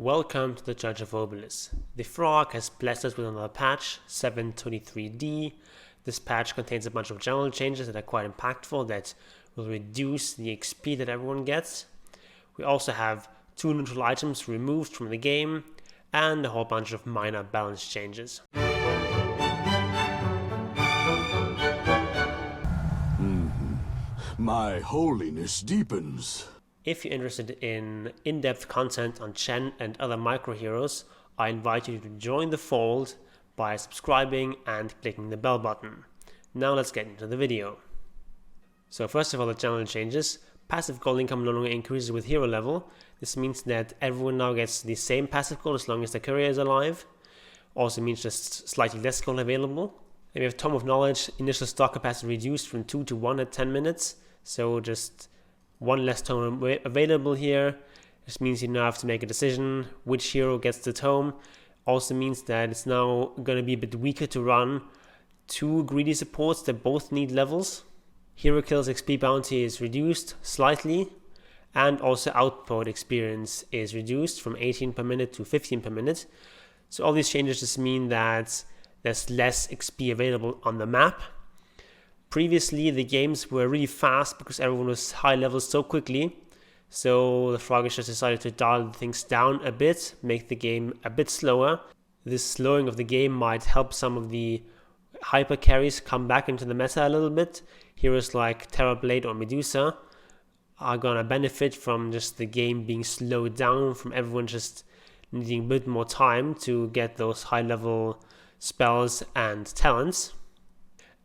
Welcome to the Church of Obelisk. The frog has blessed us with another patch, 723D. This patch contains a bunch of general changes that are quite impactful that will reduce the XP that everyone gets. We also have 2 neutral items removed from the game and a whole bunch of minor balance changes. My holiness deepens. If you're interested in in-depth content on Chen and other micro-heroes, I invite you to join the fold by subscribing and clicking the bell button. Now let's get into the video. So first of all, the general changes. Passive gold income no longer increases with hero level. This means that everyone now gets the same passive gold as long as the courier is alive. Also means just slightly less gold available. And we have Tome of Knowledge, initial stock capacity reduced from 2 to 1 at 10 minutes. So just one less tome available here. This means you now have to make a decision which hero gets the tome. Also means that it's now going to be a bit weaker to run 2 greedy supports that both need levels. Hero kills XP bounty is reduced slightly, and also output experience is reduced from 18 per minute to 15 per minute. So all these changes just mean that there's less XP available on the map. Previously, the games were really fast because everyone was high levels so quickly. So the Froggish just decided to dial things down a bit, make the game a bit slower. This slowing of the game might help some of the hyper carries come back into the meta a little bit. Heroes like Terrorblade or Medusa are gonna benefit from just the game being slowed down, from everyone just needing a bit more time to get those high level spells and talents.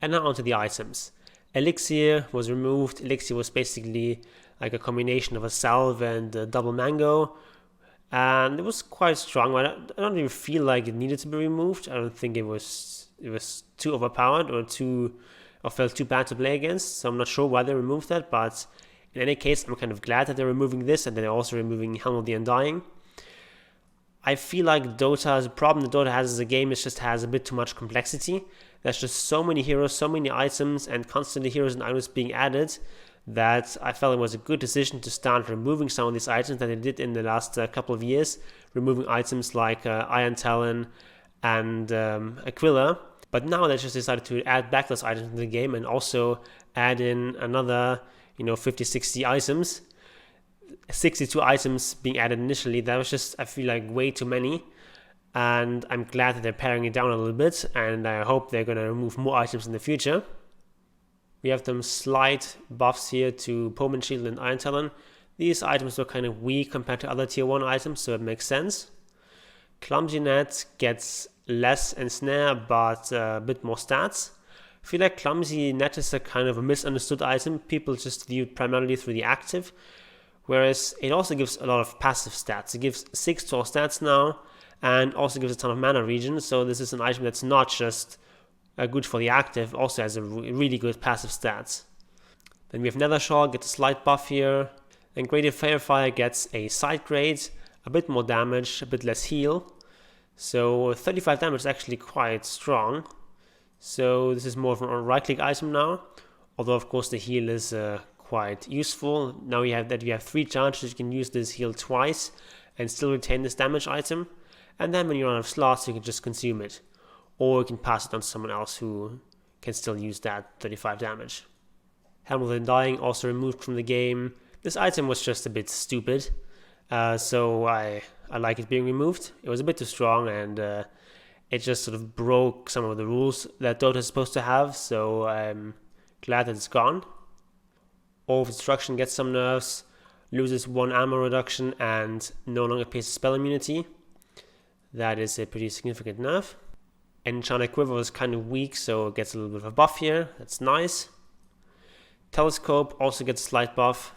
And now onto the items. Elixir was removed. Elixir was basically like a combination of a salve and a double mango, and it was quite strong. I don't even feel like it needed to be removed. I don't think it was too overpowered or felt too bad to play against, so I'm not sure why they removed that, but in any case, I'm kind of glad that they're removing this and that they're also removing Helm of the Undying. I feel like the problem that Dota has as a game is just has a bit too much complexity. There's just so many heroes, so many items, and constantly heroes and items being added that I felt it was a good decision to start removing some of these items that they did in the last couple of years, removing items like Iron Talon and Aquila. But now they just decided to add back those items into the game and also add in another 50-60 items. 62 items being added initially. That was just, I feel like, way too many, and I'm glad that they're paring it down a little bit, and I hope they're going to remove more items in the future. We have some slight buffs here to Poman Shield and Iron Talon. These items were kind of weak compared to other tier 1 items, so it makes sense. Clumsy Net gets less ensnare but a bit more stats. I feel like Clumsy Net is a kind of a misunderstood item. People just view it primarily through the active, whereas it also gives a lot of passive stats. It gives 6 total stats now, and also gives a ton of mana regen, so this is an item that's not just good for the active, also has a really good passive stats. Then we have Nethershaw, gets a slight buff here, and Graded Firefire gets a side grade, a bit more damage, a bit less heal, so 35 damage is actually quite strong. So this is more of a right-click item now, although of course the heal is quite useful. Now you have 3 charges, you can use this heal twice and still retain this damage item, and then when you run out of slots you can just consume it, or you can pass it on to someone else who can still use that 35 damage. Helm of the Undying also removed from the game. This item was just a bit stupid, so I like it being removed. It was a bit too strong, and it just sort of broke some of the rules that Dota is supposed to have, so I'm glad that it's gone. All of Destruction gets some nerfs, loses 1 ammo reduction, and no longer pays spell immunity. That is a pretty significant nerf. Enchanted Quiver was kind of weak, so it gets a little bit of a buff here. That's nice. Telescope also gets a slight buff.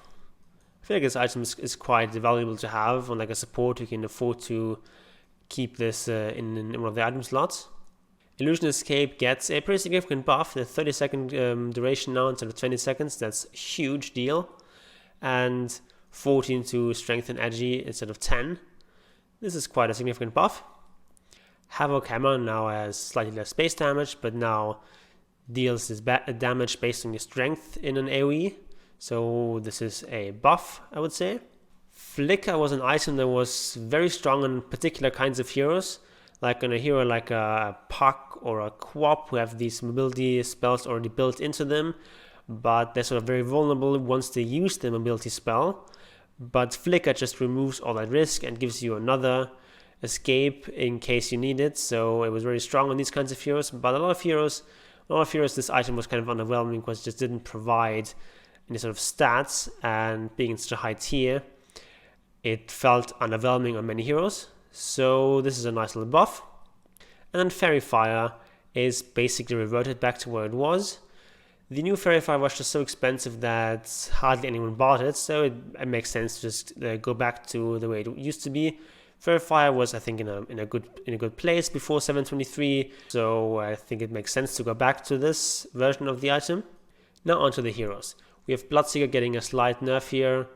I feel like this item is quite valuable to have. On like a support, you can afford to keep this in one of the item slots. Illusion Escape gets a pretty significant buff, the 30-second duration now instead of 20 seconds, that's a huge deal. And 14 to Strength and Edgy instead of 10. This is quite a significant buff. Havoc Hammer now has slightly less base damage, but now deals this damage based on your strength in an AoE. So this is a buff, I would say. Flicker was an item that was very strong on particular kinds of heroes, like on a hero like a Puck or a Quap, who have these mobility spells already built into them, but they're sort of very vulnerable once they use the mobility spell. But Flicker just removes all that risk and gives you another escape in case you need it, so it was very strong on these kinds of heroes. But a lot of heroes, this item was kind of underwhelming because it just didn't provide any sort of stats, and being in such a high tier, it felt underwhelming on many heroes. So this is a nice little buff. And then Fairy Fire is basically reverted back to where it was. The new Fairy Fire was just so expensive that hardly anyone bought it, so it makes sense to just go back to the way it used to be. Fairy Fire was, I think, in a good place before 723, so I think it makes sense to go back to this version of the item. Now onto the heroes. We have Bloodseeker getting a slight nerf here.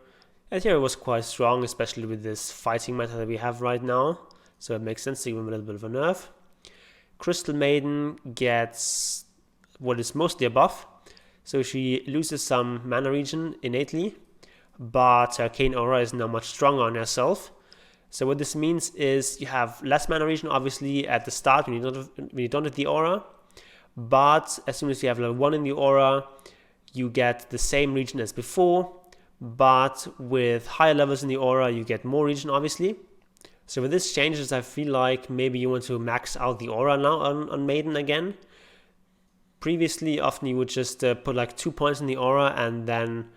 That hero was quite strong, especially with this fighting meta that we have right now, so it makes sense to give him a little bit of a nerf. Crystal Maiden gets what is mostly a buff, so she loses some mana regen innately, but her Arcane Aura is now much stronger on herself. So what this means is you have less mana regen obviously at the start when you don't have the aura, but as soon as you have level 1 in the aura, you get the same regen as before, but with higher levels in the aura you get more regen obviously. So with this changes, I feel like maybe you want to max out the aura now on Maiden again. Previously, often you would just put like 2 points in the aura and then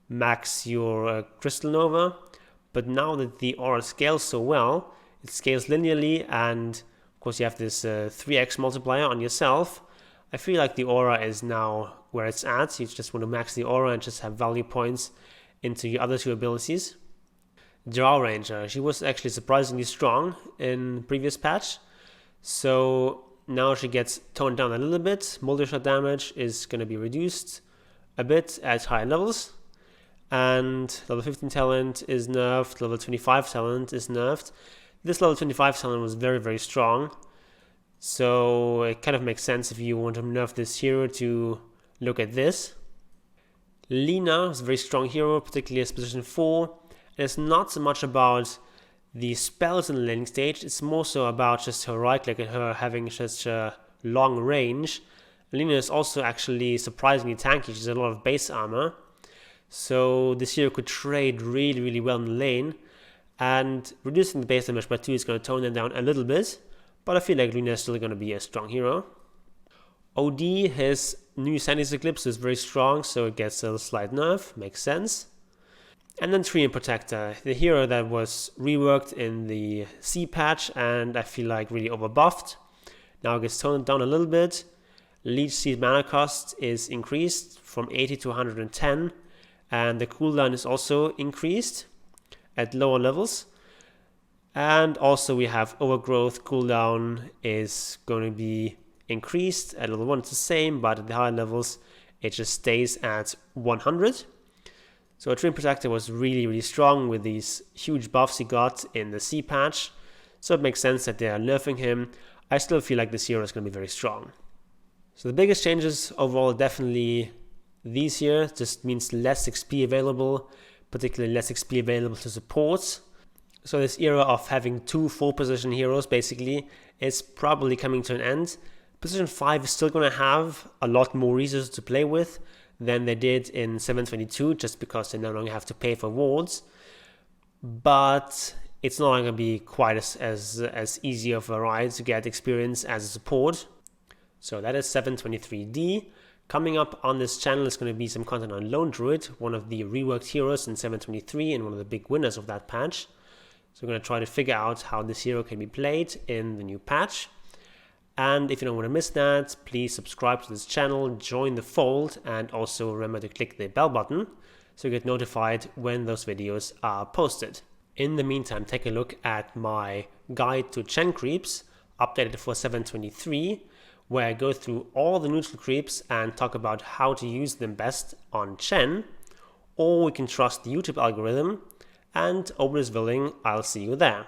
max your Crystal Nova. But now that the aura scales so well, it scales linearly, and of course you have this 3x multiplier on yourself. I feel like the aura is now where it's at. You just want to max the aura and just have value points into your other two abilities. Drow Ranger, she was actually surprisingly strong in the previous patch. So now she gets toned down a little bit. Multi-shot damage is going to be reduced a bit at higher levels. And level 15 talent is nerfed, level 25 talent is nerfed. This level 25 talent was very, very strong. So it kind of makes sense if you want to nerf this hero to look at this. Lina is a very strong hero, particularly as position 4. And it's not so much about the spells in the laning stage, it's more so about just her right click and her having such a long range. Lina is also actually surprisingly tanky, she has a lot of base armor. So this hero could trade really, really well in the lane, and reducing the base damage by 2 is going to tone them down a little bit, but I feel like Lina is still going to be a strong hero. OD, his new Sandy's Eclipse is very strong, so it gets a slight nerf, makes sense. And then Treant Protector, the hero that was reworked in the C patch and I feel like really overbuffed. Now it gets toned down a little bit. Leech Seed mana cost is increased from 80 to 110. And the cooldown is also increased at lower levels. And also we have Overgrowth cooldown is going to be increased. At level 1 it's the same, but at the higher levels it just stays at 100. So Treant Protector was really, really strong with these huge buffs he got in the C patch. So it makes sense that they are nerfing him. I still feel like this hero is going to be very strong. So the biggest changes overall definitely these here, just means less XP available, particularly less XP available to supports. So this era of having 2 4-position heroes basically is probably coming to an end. Position 5 is still going to have a lot more resources to play with than they did in 722, just because they no longer have to pay for wards. But it's not going to be quite as easy of a ride to get experience as a support. So that is 723D. Coming up on this channel is going to be some content on Lone Druid, one of the reworked heroes in 723 and one of the big winners of that patch. So we're going to try to figure out how this hero can be played in the new patch. And if you don't want to miss that, please subscribe to this channel, join the fold, and also remember to click the bell button so you get notified when those videos are posted. In the meantime, take a look at my guide to Chen creeps, updated for 723, where I go through all the neutral creeps and talk about how to use them best on Chen, or we can trust the YouTube algorithm, and Ober is willing, I'll see you there.